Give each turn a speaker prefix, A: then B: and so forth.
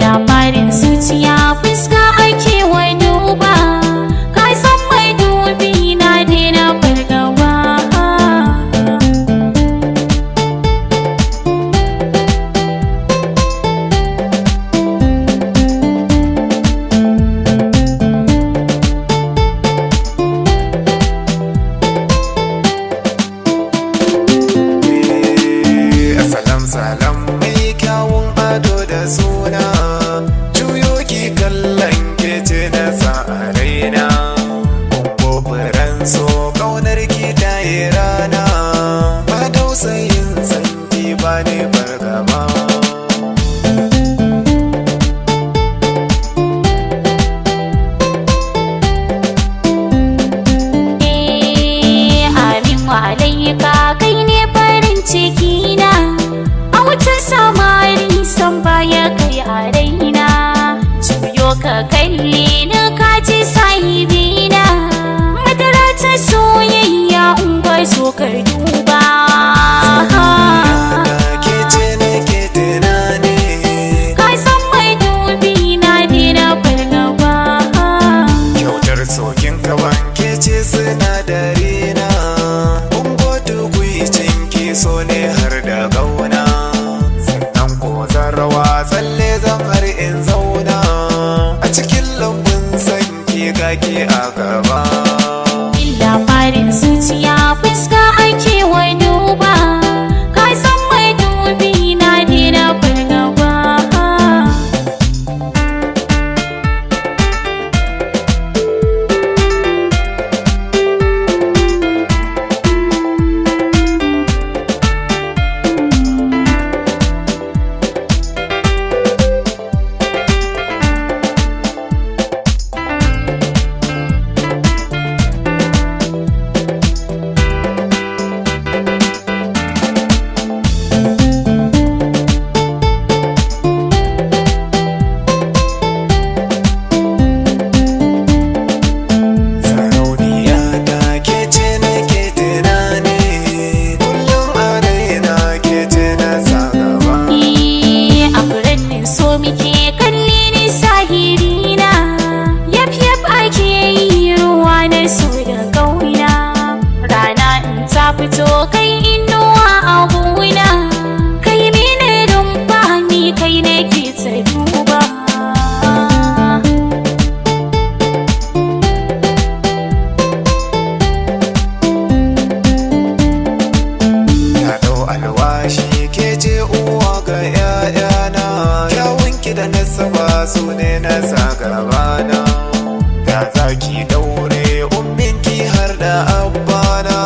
A: Labarin zuciya fuska ake wa duba, ka san mai dubi na daina fargaba.
B: Salam mai kyawun ado da suna, juyo ki kallon kece na sa a raina. Gogobaran so kaunar ki ta yi rana, ba tausayin sanki ba ne fargaba.
A: Amin wa alaika kai ne farin ciki na, wutar samari san baya kai a raina. Juyo ka kalle na kaji sahibina, madara ta soyayya in ba so ka duba.
B: Ke ce nake tunani,
A: ka san mai dubi na daina fargaba.
B: kyautar sokin kawan ke ce sinadari na, ungo tukwicin ki so ne har da gauna. Rawa tsalle zan har in zauna, a cikin lambun sanki gake a gaba.
A: Labarin zuciya fuska ake wa duba, ka san mai dubi na daina fargaba. Fito kai inuwa a gona, kai mene rumfa ni kai ne ke ta duba.
B: Na ɗau alwashi ke ce uwa ga 'ya'yana, kyawunki da nasaba su ne na sa gabana. Da za ki daure umminki har da abbana,